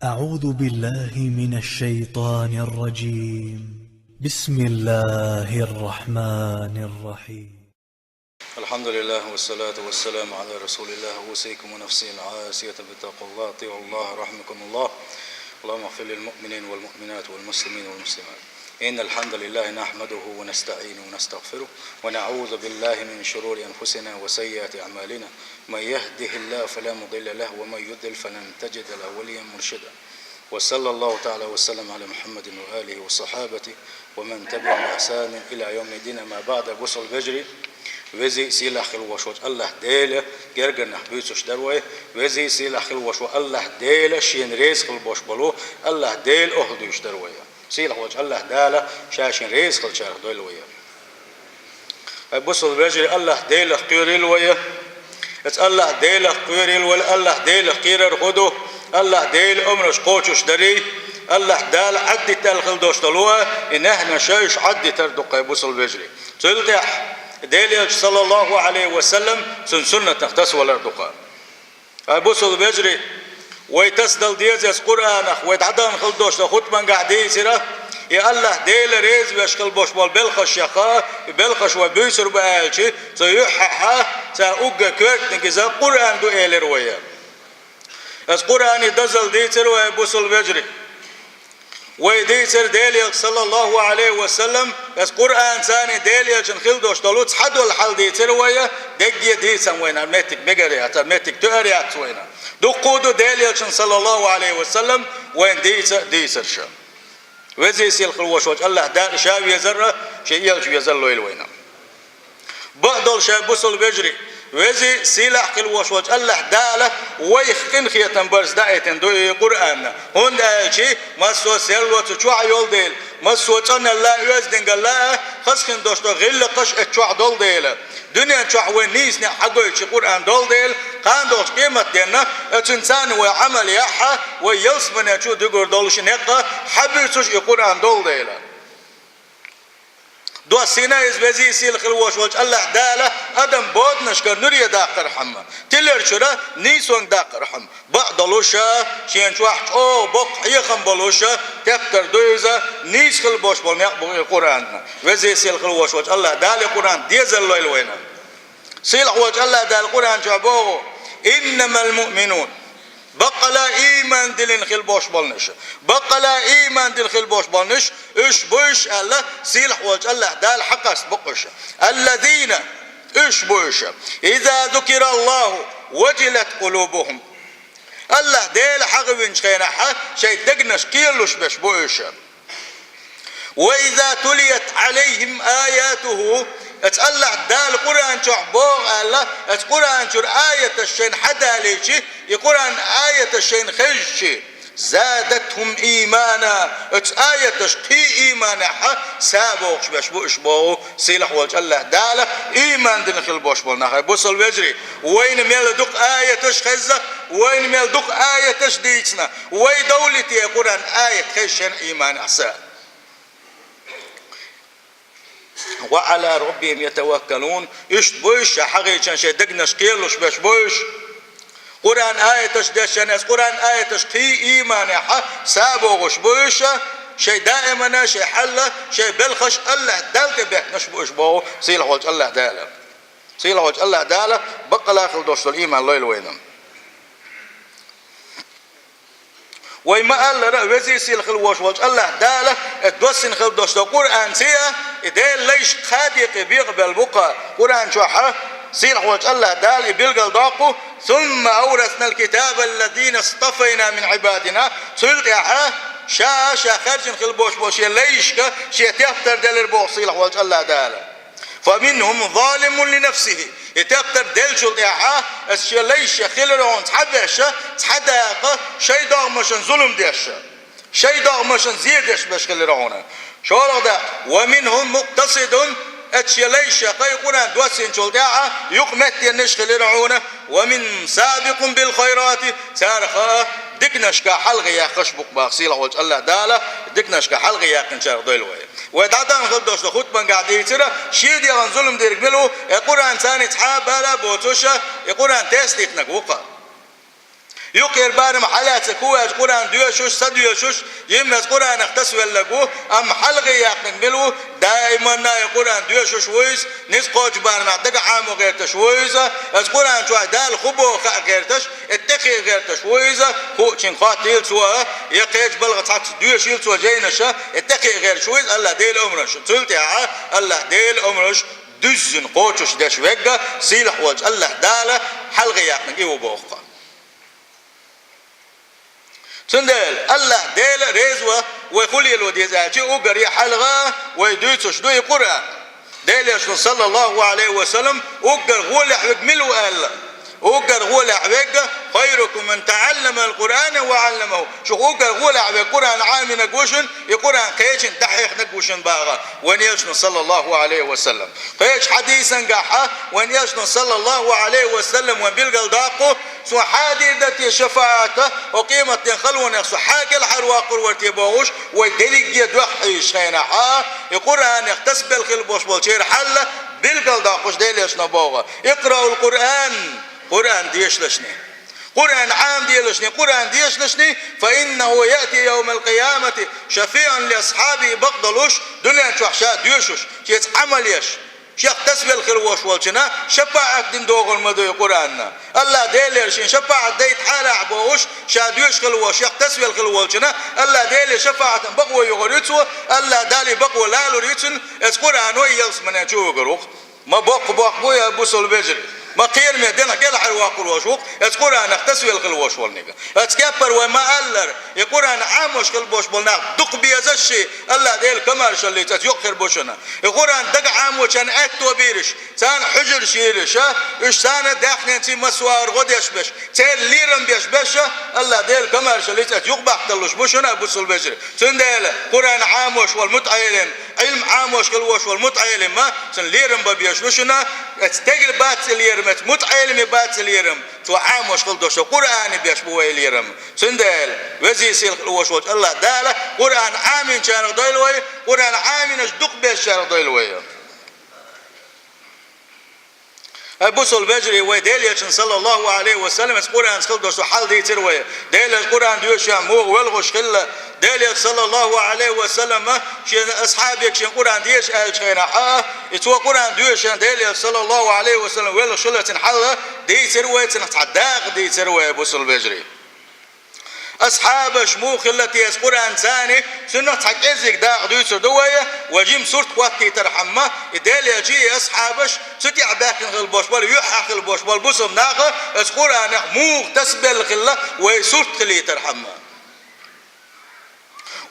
أعوذ بالله من الشيطان الرجيم. بسم الله الرحمن الرحيم. الحمد لله والصلاة والسلام على رسول الله. أوصيكم ونفسي العاسية بتقوى الله. اطيعوا الله رحمكم الله. اللهم اغفر للمؤمنين والمؤمنات والمسلمين والمسلمات. إن الحمد لله نحمده ونستعينه ونستغفره ونعوذ بالله من شرور أنفسنا وسيئات أعمالنا. من يهده الله فلا مضل له ومن يضلل فلن تجد له وليا مرشدا. وصلى الله تعالى وسلم على محمد وآله وصحابته ومن تبعهم بإحسان إلى يوم الدين. ما بعد غسل الفجر وزي سيلا خل وشوج الله ديله جرجنا بيتوش دروي وزي سيلا خل وشو الله ديله شين ريس خل بوش بلو الله ديل أهدوش دروي سيلا وجه الله داله شاشين ريس خل شارخ دلوي بوصل الفجر الله ديله قيريل ويا الله ديله قيريل ولا الله ديله قيرر خدو الله ديل أمرش قوتش دري الله دال عدي تلخل دوش دلوه إن إحنا شايش عدي تردق بوصل الفجر تلتح ديليج صلى الله عليه وسلم سنة تختص ولا ردقاء بوصل الفجر ويتسدل ديز قرآن ويتعدان خلدوش لخط من قاعدين سيرة يا الله ديل ريز ويشكل بوش بالخش يخا بالخش وبيسر بآلشي سيححا سأوجا كرت نكذا قرآن دو إيل رويا القرآن يدزل ديتر ويبوصل الفجر ويديتر ديليك صلى الله عليه وسلم القرآن ثاني ديليك نخيل دوش دلوت حدو الحال ديتر ويا دقية ديسان وينا ميتك بقريات ميتك تقريات وينا دو قودو ديليك صلى الله عليه وسلم وين ديتر شا وزي سيل خلوش وجه الله دار شاوي يزر شيء يلش يزلو الوينا بعض الشابوس البجري وزي سيلح كل وشوج الله داله ويخكن خيتن برز دايتن دو قرآن هون دايشي ما سو سيلو تشوع يول ديل ما سو تن الله يزدن الله خسكن دوشتو غيل قش تشوع دول ديل دنيا تشوع ونيسني حقو شي قرآن دول ديل قان دوش قيمة دينا انسان وعمل يحا ويلسمن شو دغور دولش نقا حبيتوش قرآن دول ديل دو سينا يزبزي سيل خلوش وجه الله داله ادم بود نشكر نوري داقر حما تلر شرا نيسون داقر حم بعض لوشا شين شواح او بق يخم بلوشا تفتر دويزا نيس خل بوش بول القران وزي سيل خلوش وجه الله داله قران ديزل لويل وينا سيل وجه الله دال القران جابو انما المؤمنون بقلا إيمان دلين خل بوش بالنش بقلا إيمان دل خل بوش بالنش إيش بوش الله سيلح وجه الله دال حقس بقش الذين إيش بوش إذا ذكر الله وجلت قلوبهم الله ديل حق بنش خينها شيء دقنش كيلوش بش بوش وإذا تليت عليهم آياته اتقلع دال القرآن شعبوغ الله القرآن شر آية الشين حدا ليشي القرآن آية الشين خيشي زادتهم إيمانا آية تشقي إيمانا سابوغ شبش بو سيلح وجه الله دالة إيمان دين خل بوش بولنا بوصل وجري وين ميل دق آية تشخزة وين ميل دق آية تشديتنا وين دولتي القرآن آية خيشين إيمان أحسان وعلى ربهم يتوكلون إيش بوش حقيقة شيء دقنش كيلوش باش بوش قرآن آية تشدشن قرآن آية تشقي إيمان سابوغش بوش شيء دائما شيء حله شيء بالخش الله دالت بيت نشبوش بو سيلح وجه الله داله سيلح وجه الله داله بقى خل دوش الإيمان لويل وينم وما قال وزي سيل خل وجه الله داله الدوسن خل دوش القرآن سيا إذا ليش خادق بيقبل بقى قرآن شوحة سيل وجه الله دال بيلقى داقه ثم أورثنا الكتاب الذين اصطفينا من عبادنا سيلت يا شا خرج خل بوش ليش شيء تفتر دل بو سيل وجه الله داله فمنهم ظالم لنفسه يتفتر دل شو يا الشيء ليش خلرون تحدش تحدق شيء داغ مشان ظلم ديش شيء داغ مشان زيدش باش خلرونه شو هذا ومنهم مقتصد اتشليش قيقنا دوسين شلداعة يقمت ينشخل رعونه ومن سابق بالخيرات سارخا دكنشك حلغي يا خشبك باغسيله وجه الله داله دكنشك حلغي يا كنشار دلوي ويتعدان خلدوش لخوت من قاعد يترى شيدي عن ظلم ديرك ملو يقول عن ثاني تحاب بلا بوتوشا يقول عن تيستيك نقوقا يقير بارم حالات كواج قرآن ديوشوش سديوشوش يمز قرآن اختص ولا أم حلقي يقنق ملو دائما نا قرآن ديوشوش ويز نسقوج بارم دق عامو غيرتش ويزا از قرآن شو دال خبو غيرتش اتقي غيرتش ويزا هو شين خاطيل سوا يقيج بلغ تحت ديوشيل سوا جينشا اتقي غير شويز الله ديل أمرش تلتها الله ديل أمرش دزن قوتش داش وجا سيلح وج الله داله حلقي يقنق إيو بوخا سندل الله ديل رزوة وخلي الوديزاتي وقري حلقة ويدوتش دوي قرآن ديل صلى الله عليه وسلم وقر غول حوق ملو الله وقر غول حوق خيركم من تعلم القرآن وعلمه شو وقر غول حوق قرآن عامي نقوشن يقرآن قيش تحيخ نقوشن باغا وين يشن صلى الله عليه وسلم قيش حديثا قاحة وين يشن صلى الله عليه وسلم وين بيلقى داقه سو حادثة شفاعته وقيمة خلونا سو حاجة الحرواق ورتي بوش ودليل يدوحيش خينا القرآن يختص بالخلبوش بالشير حله بيلقى داقوش ديليش نبوغا اقرأوا القرآن قرآن ديشلشني قرآن عام ديشلشني قرآن ديشلشني فإنه يأتي يوم القيامة شفيعا لأصحابه بقدلوش دنيا شوحشات ديوشوش يتعمل يش شيخ تسبيل خلوش والشنا شفاعة دين دوغ المدوي قرآننا الله ديلير شين شفاعة ديت حالة عبوش شاديوش خلوش شيخ تسبيل خلوشنا الله ديلير شفاعة بقوة يغريتسو الله دالي بقوة لالو ريتسن اس قرآن ويلس من يشوه قروق ما بق بويا بوصل بجري ما قير ميدنا كلا حرواق الوشوق القرآن اختسوي الخلوش والنيجا اتكبر وما ألر القرآن عاموش خلبوش بالناق دق بيزشي الله ديل كمال شلي تيوخر بوشنا القرآن دق عاموش ان اتو بيرش سان حجر شيرش اش سان داخلين تي مسوار غديش بش تير ليرم بيش بش الله ديل كمال شلي تيوخ بحتلوش بوشنا بوصل بجري سندل قرآن عاموش والمتعيلين علم عاموش خلوش والمتعيلين ما سن ليرم ببيش بوشنا اتستقل بات ليرم متعلم بات اليرم تو عاموش خلدوش قرآن بيش بوي اليرم سندل وزي سيل وشوش الله داله قرآن عامين شارق دويلوي قرآن عامين اشدق بيش شارق دويلوي بوصل البجري وديليش صلى الله عليه وسلم القرآن خلدوش حال دي تروي ديل القرآن ديوش موغ والغش خله ديليش صلى الله عليه وسلم شين أصحابك شين قرآن ديش خينا يتوا قرآن ديوش ديليش صلى الله عليه وسلم والغش خله تنحله دي تروي تنحداق دي تروي بوصل البجري أصحاب شموخ التي القرآن ثاني سنة حجزك داق دويسر دوية وجيم صورت قواتي ترحمه إدالي يجي أصحابش ستيع باكن غلبوش بال يحق غلبوش بال بوسم ناقة القرآن موغ تسبل الخلة ويصورت خلي ترحمه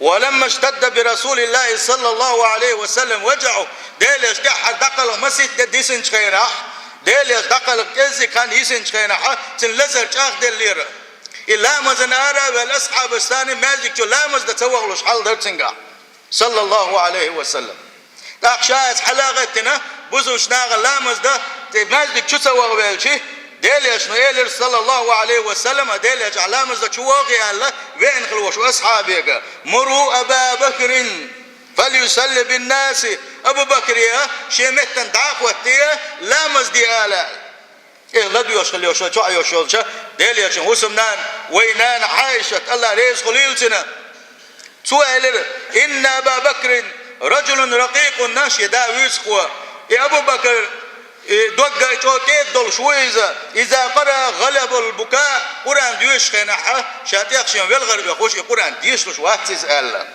ولما اشتد برسول الله صلى الله عليه وسلم وجعه دالي اشتاح دقل مسيت ديسن شخيناح دالي دقل كزي كان يسن شخيناح تنلزر شاخ دليره إلا مزنارا والأصحاب الثاني ماجيك جو لا مزد توغلوش حال درتنقا صلى الله عليه وسلم أخشاء حلاغتنا بزوش ناغ لا مزد ماجيك جو توغ بالشي ديليش نويلر صلى الله عليه وسلم ديليش على مزد شواغي الله وين خلوش أصحابيك مروا أبا بكر فليسل بالناس أبو بكر يا شمتن دعوتي لا مزدي آلاء إيه لدو يشخل يوشل شو يوشل ديل يشن حسمنان وينان عائشة الله ريز خليلتنا سؤال إن أبا بكر رجل رقيق ناشي داويس قوة أبو بكر دوغا توكيد دول شويزة إذا قرأ غلب البكاء قرآن ديوش خيناحة شاتيخ شين والغرب يخوش قرآن ديش لش واتز ألا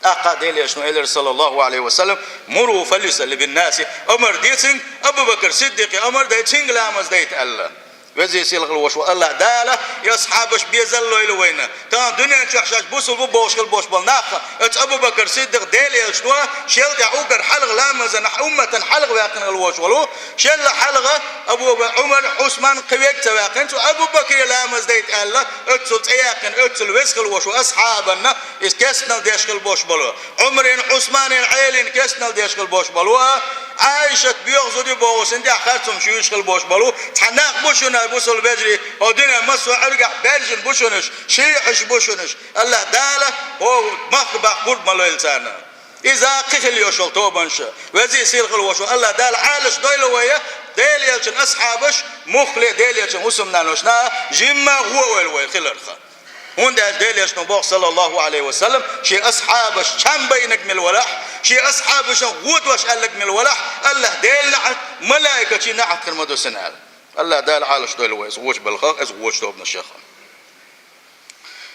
أقا ديليش نويلر صلى الله عليه وسلم مروا فليسل بالناس أمر ديتنج أبو بكر صديق أمر ديتنج لامز ديت ألا وزي سيلغ الوشو الله داله يا أصحابش بيزلوا إلى وينه كان دنيا شخشاش بوصل بوش البوش بالناقة أبو بكر صديق ديلي أشتوا شيل تعوقر حلق لامز نح أمة حلق واقن الوش ولو شيل حلقة أبو عمر عثمان قويك تواقن أبو بكر لامز ديت ألا أتصل تياقن أتصل وسخ الوش أصحابنا كسنا ديش البوش بلو عمر عثمان عيلين كسنا ديش البوش بلو عائشة بيغزودي بوغس انت أخذتهم شيوش البوش بلو تحناق بوشنا بوصل بجري ودينا مسوا عرقع برجن بوشنش شيعش بوشنش الله داله هو مخبع قرب ملو إلتانا إذا قتل يوشل توبنش وزي سيلغ الوشو الله دال عالش دويلو ويا ديل يلشن أصحابش مخلي ديل يلشن وسمنا نوشنا جمع هو والويل خلرخا هون ديل يلشن بوخ صلى الله عليه وسلم شي أصحابش كم بينك من الولح شي أصحابش غود وش قال لك من الولح الله ديل نعت ملائكة شي نعت كرمدو سنال الله دال عالش دول ويز وش بالخاق از وش دوبنا الشيخ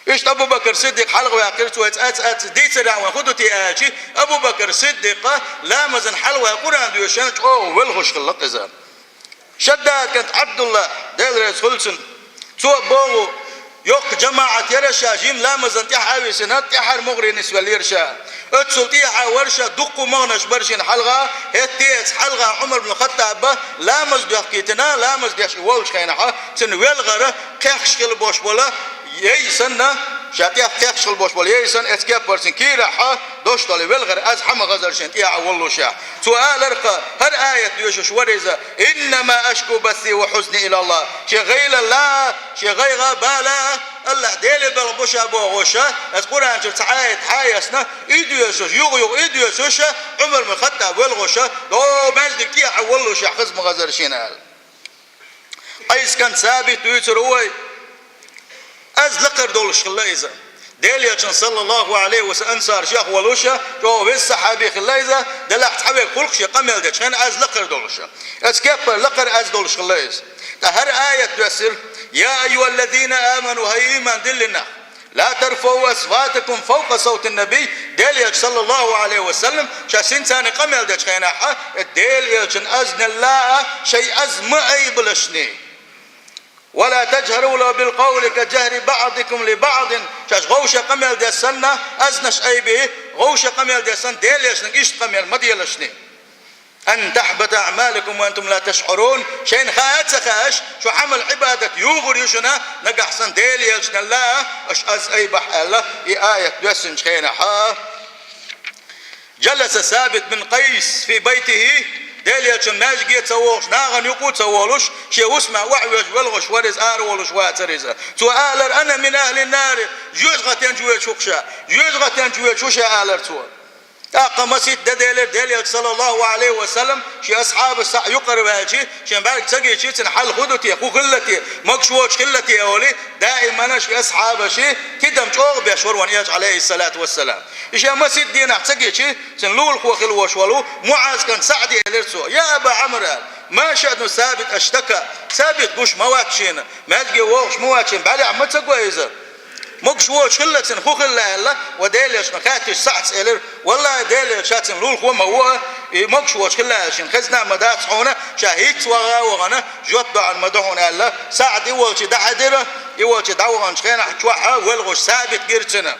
إيش أبو بكر صديق حلقة ويقرت ويتأت ديت دعوة خدتي آجي أبو بكر صديق لا مزن حلوة القرآن ديوشان أوه والغش خلق إذا شداد كانت عبد الله ديل رئيس خلصن سوء بوغو يوق جماعة يرشا جيم لا مزن تحاوي سنات تحر مغري نسوى ليرشا اتسل تيحا ورشا دقو مغنش برشين حلقة هتيت حلقة عمر بن الخطاب لا مزد يحكيتنا لا مزد يشوالش خينحا سن ويلغرة كيخش خل بوش بولا يسنا شاتيا تخشل بوش بول يسن اسكيب برسن كيرا دوش طالي والغر از حما غزل شنت يا والله شا سؤال رقا هر آية يوشش وريزا إنما أشكو بثي وحزني إلى الله شغيل الله شغيغا بالا الله ديلي بالبوشا بوغوشا القرآن شفت آية حايسنا إيدو يسوش يغيغ إيدو يسوش عمر من خطة والغوشا دو مجد كيا والله شا خزم غزل شنال قيس كان ثابت ويتروي از لقر دولش خلايزة ديليا صلى الله عليه وسلم أنصار شيخ ولوشة جو بس صحابي خلايزة دلعت حبيب خلق شيء قمل ده كان از لقر دولشة از كبر لقر از دولش خلايز هر آية تفسر يا أيها الذين آمنوا هي إيمان دلنا لا ترفعوا أصواتكم فوق صوت النبي ديليا صلى الله عليه وسلم شاسين ثاني قمل ده كان ديليا أزن الله شيء أزم أي بلشني ولا تجهروا له بالقول كجهر بعضكم لبعض شاش غوشة قمل دي السنة أزنش أي به غوشة قمل دي السنة ديليش نقشت قمل مديلشني أن تحبط أعمالكم وأنتم لا تشعرون شين خاات سخاش شو عمل عبادة يوغر يشنا نقح سن ديليش الله أش أز أي بح الله آية دوسن شخينا جلس ثابت بن قيس في بيته ديليا ماش جيت سووش ناغن يقود سوولوش شي واسمع وعوج والغش ورز ولوش واتريزا سؤال انا من اهل النار جوزغتين جوي شوكشا جوزغتين جوي شوشا الر تو مسيد ديليا صلى الله عليه وسلم شي اصحاب الساعه يقرب هالشي شي بالك تسقي شي تنحل خدتي اخو خلتي مكشوش خلتي يا ولي دائما شي اصحاب شي كدم جوغ بيشور ونياج عليه الصلاه والسلام إيش مسيد دينا تسقي شي تنلول خو خلوش ولو معاذ كان سعدي الرسو يا ابا عمرو ما شأنه ثابت اشتكى ثابت بوش مواكشين ما تجي ووش مواكشين بعد عم تسقوا اذا مكش ووش خلتن خو خلا الله وديلش مخاتش ساعت إلر والله ديلش شاتن لول خو ما هو مكش ووش خلا شن خزنا مدات حونا شاهيت وغنا جوت عن مدحون الله ساعد يوش دحدره يوش دعوان شخينا حتوحى والغش ثابت جرتنا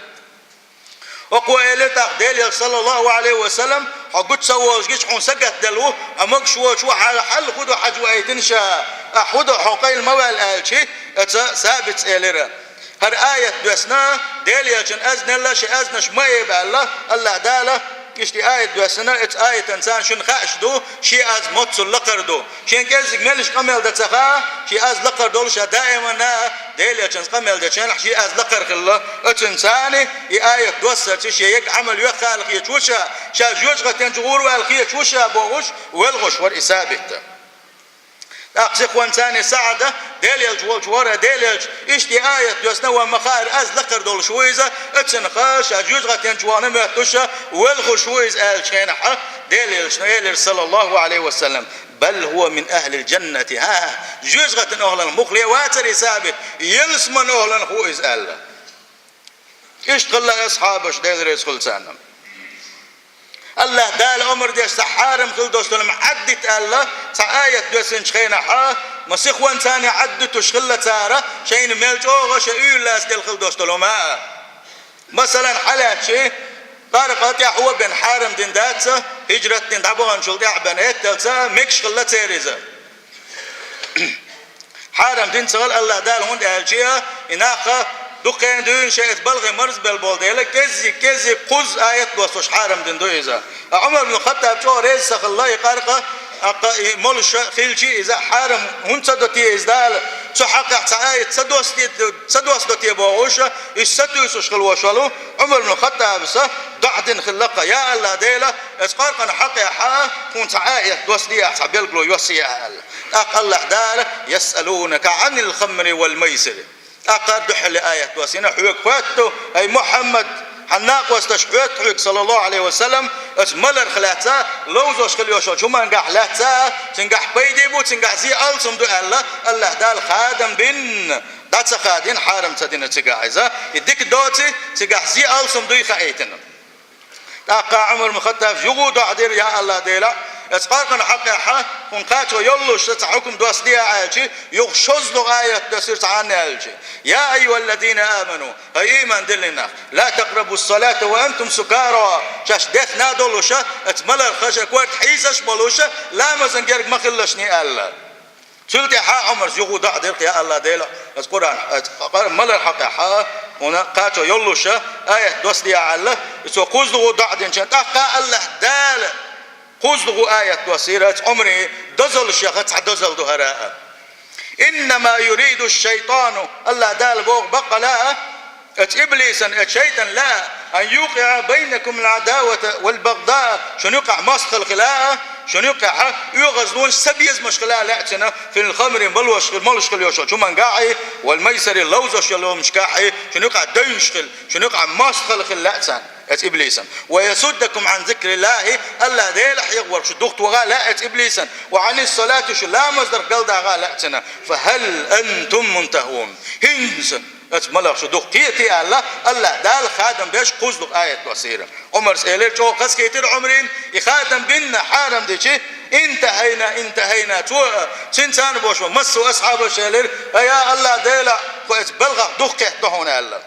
وقوى إلتاق ديليا صلى الله عليه وسلم حقود سووش جيش حون سقط دلوه أمكش ووش وحال حل خدو حجو أيتنشا أحودو حقي الموال آلشي ثابت إلره هر آية دوسنا ديليا جن أزن الله شي أزنش ما يبقى الله داله كشتي آية دوسنا ات آية إنسان شن خاش دو شي أز متصل لقر دو شين كزك ملش قمل دتسخا شي أز لقر دولش دائما نا ديليا جن قمل دتشان شي أز لقر خلا ات إنساني آية دوسر شي يك عمل يخالق يتوشا شا جوجغة تنجغور والخي يتوشا بوغش والغش والإسابة أقصق وانساني سعدة ديليج والجوارة ديليج إشتي آية يسنا ومخار أز لقر دول شويزة اتسن خاش أجوزغة ينجوانا مهتوشة والغو شويز آل شينحة ديليج صلى الله عليه وسلم بل هو من أهل الجنة ها جوزغة أهلا مخلية واتري ثابت يلسمن أهلا هو إز آل إشتغل أصحابش ديليج خلصانا الله دال عمر ديش سحارم خل دوستلم عدت الله سآية دوسن شخينا مسيخ وانساني عدت وشخلة تارة شين ملجوغة شئيل لاس ديل خل دوستلم مثلا حالات شيء طارقات يحوى بن حارم دين داتسا هجرة دين دعبوغان شل دعبان هيتلسا ميكش خلة تيريزا حارم دين سغل الله دال هند أهلشيها إناقا دقين دوين شيء بلغي مرز بالبولديلا كزي قز آيات دوستوش حارم دين دويزا عمر بن الخطاب شو ريز سخ الله يقارقه مولش خيلشي إذا حارم هون صدتي إزدال تحقق تعايد سدوس دوتي بوغوشة يستويسوش خلوشلو عمر بن الخطاب دعدن خلقة يا الله ديلا اسقار قن حق يا حا كون تعايد دوسدي احسبيل قلو يوسيا الله دار يسألونك عن الخمر والميسر أقر دحل آية وسينا حوك فاتو أي محمد حناق واستشحوت حوك صلى الله عليه وسلم اسملر خلاتا لوزوش خليوشو شما نقح لاتا تنقح بيديبو تنقح زي ألسم دو الله دال خادم بن داتس خادين حارم تدين تقاعزة يديك دوتي تنقح زي ألسم دو يخايتنا أقا عمر مخطف يغودو عدير يا الله ديلا اسقارقنا حق حا ونقاتو يلوش تتحكم دوسديا عالجي يغشوز لغاية تسير تعاني عالجي يا أيها الذين آمنوا هاي إيمان دلنا لا تقربوا الصلاة وأنتم سكارى شاش ديث نادولوشا اتملر خشا كوارت حيزش بلوشا لا مزنجرق مخلشني الله سلتي حا عمر يغود عدير يا الله ديلا القرآن ملر حق حا ونقاتو يلوشا آية دوسديا عالله يسوقوز لغو دعدين شنطاقا الله دال خذوا آية وسيرة عمري دزل شيخت دزل دهراء إنما يريد الشيطان الله دال بوغ بقلا إبليسا الشيطان لا أن يوقع بينكم العداوة والبغضاء شنو يقع مسخ الخلاء شنو يقع يغزلون سبيز مشكلة لعتنا في الخمر بلوش ملشكل يوشل شو من قاعي والميسر اللوزش يلو مشكاحي شنو يقع دينشكل شنو يقع مسخ الخلاء إبليسا ويسدكم عن ذكر الله الله ديلح يغور شو دخت وغا إبليسا وعن الصلاة شو لا مصدر قلدا غا فهل أنتم منتهون هنس ملغ شو دختيتي الله دال خادم بيش قزلق آية وسيرة عمر سيلير شو قس كيتر عمرين يخادم بينا حارم ديشي انتهينا تو سنتان بوش ومسوا أصحاب الشيلير يا الله ديلا كويس بلغ دخت دهون الله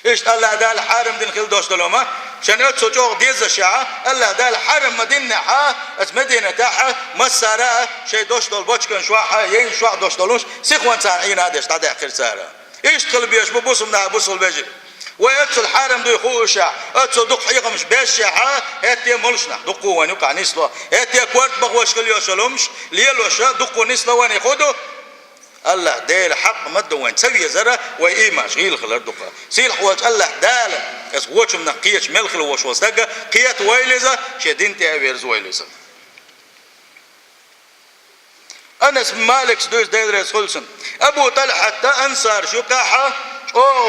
إيش الله دال حارم دين خل دوش دلوما شن أتسو جوغ ديز الشعة الله دال حارم مدينة حا مدينة تاحا مسارة شيء دوش دول بوشكن شواحا ين شواح دوش دولوش سيخوان تانعين هادش تعدي آخر سارة إيش تخل بيش ببوسم نها بوسل بيجي وأتسو الحارم دو يخوه شع أتسو دق حيقة مش بيش شعا هاتي ملشنا دقوا وان يقع نسلوا هاتي كوارت بغوش خل يوشلومش ليلوشا دقوا نسلوا وان يخودو الله ديل حق مد وين تسوي زرا وإيماش غير خلر دقة سيل حواج الله دال اس وش من قيش ملخ وش وصدق قيت ويلزا شدين تأويرز ويلزا أنس مالك سدوس ديدرس خلصن أبو طلحة أنصار شو كاحة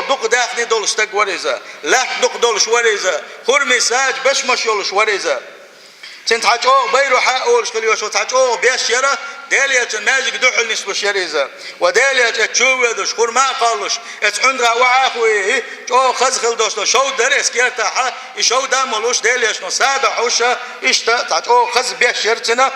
دق داخني دول استق وريزا لا دق دول شوريزا خرمي ساج بش مشيول شوريزا تنتحجو بيرو حقول شكل شو تحجو بيشيرة دالية ماجك دحل نسبة شريزة ودالية تشوه دوش خور ما قالوش اتعندها وعاخوي جو خزخل دوش شو درس كيرتاحة يشو داملوش دالية شنو سادة حوشة اشتا تحجو خز بيشيرتنا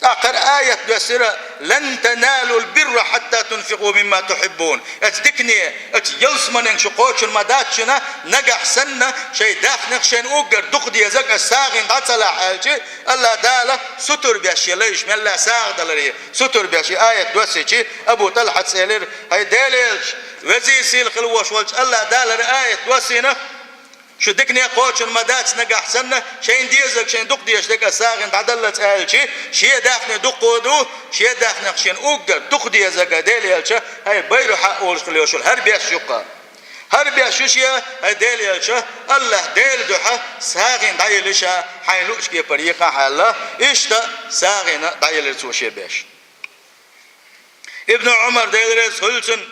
آخر آية بسرة لن تنالوا البر حتى تنفقوا مما تحبون اتدكني اتيلسمن شقوش المداتشنا نجح سنة شيء داخنق شين اوقر دقدي يزق الساغن داتلا حالجي الله دالا ستر بياشي ليش من الله ساغ دلري ستر بياشي آية دوسيشي أبو طلحة سيلر هاي داليلش وزي سيل خلوش والج الله دالا آية دوسينا شو دكني قوش المدات نجح سنة شين ديزك شين دق ديش دك الساغن تعدلت آلشي شيء داخن دقودو شيء داخن شين أوجر دق ديزك ديلي آلشة هاي بيرو حق ورشلي وشل هربي الشقة هربي الشوشية هاي ديلي آلشة الله ديل دوحة ساغن دايلشة حيلوش كي بريقة حالا إشتا ساغن دايلش وشي بيش ابن عمر ديلرس هلسن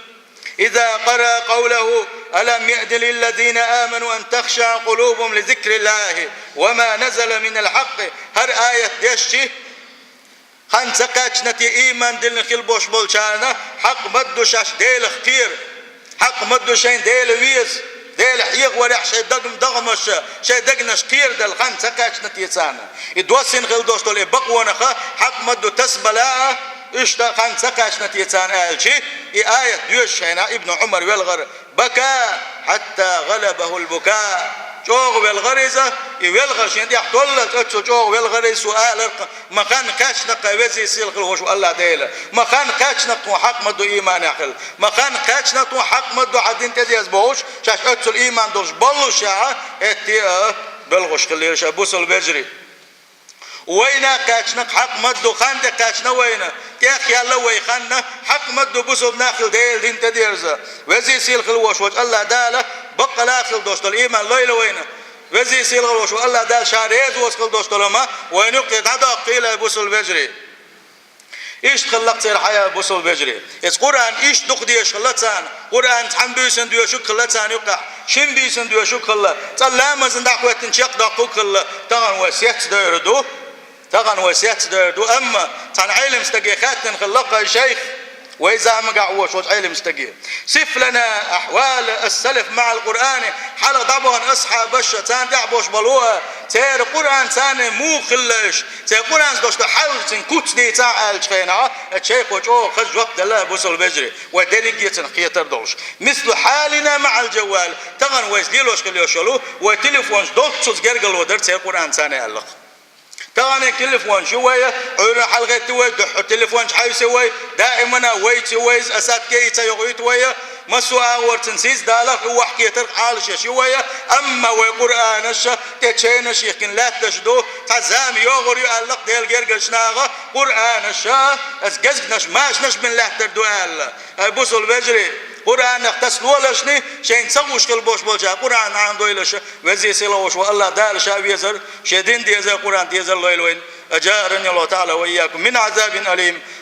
إذا قرأ قوله ألم يأن للذين آمنوا أن تخشع قلوبهم لذكر الله وما نزل من الحق هر آية ديشي خان سقاش نتي إيمان دل خل بوش بولشانا حق مدو شاش ديل خير حق مدو شين ديل ويز ديل حيغ ورح شي دقم دغمش شي دقنش خير دل خان سقاش نتي سانا يدوسين خل دوش دول بقوانا حق مدو تسبلا إشتا خان سقاش نتيتان آلشي آية ديوش هنا ابن عمر والغر بكى حتى غلبه البكاء جوغ والغريزة يولغر شين دي احتولت اتسو جوغ والغريز سؤال ما كان كاشنق وزي سيلخ الوشو الله ديلا ما كان كاشنق حق مدو إيمان يخل ما كان كاشنق حق مدو عدين تزي يزبوش شاش اتسو الإيمان دوش بلو شاعة اتي بلغش خليرش أبوس البجري وينا كاتشنا حق مدو خانده كاتشنا وينا كيخ يلا ويخنا حق مدو بسوب ناخل ديل دين تديرزا وزي سيل خلوش وش الله داله بقى لاخل دوست الإيمان ليلة وينا وزي سيل خلوش الله دال شاريز وسخل دوست لما وينقض هذا قيل بسول بجري إيش خلق سير حياة بسول بجري إس قرآن إيش دقديش خلتان قرآن تحمبيسن دوشك خلتان يقع شنبيسن دوشك خلا سلام زندق وتنشق دقو خلا تغن وسيت ديردو تغن وسيت ديردو أما تن علم استجي خاتن خلق الشيخ وإذا ما قعوش وش علم استجي سف لنا أحوال السلف مع القرآن حال طبعا أصحاب الشتان دعبوش بلوها تير قرآن ثاني مو خلش تير قرآن دوست حل تنكوت دي تعال شينا الشيخ وجو خج وقت الله بوصل بجري ودرجة خيتر دوش مثل حالنا مع الجوال تغن ويزليلوش كليوشلو وتليفونش دوتش جرجل ودر تير قرآن ثاني علق طبعا التليفون شويه عيون حلقه توي دح التليفون حي سوي دائما ويت ويز اسات كي تيغيت ويا مسوا ورتنسيز دالك هو حكيتر حالش شويه اما وقران الش تشين شيخ لا تجدو تزام يغور يعلق ديال غيرغشناغه قران الش اسجزناش ماش نش من لا تردوال بوصل بجري قرآن اختص ولا شني شين سووش كل بوش بوشا قرآن عنده إلش وزي سلوش والله دال شابيزر شدين ديزر قرآن ديزر لويلوين أجارني الله تعالى وإياكم من عذاب أليم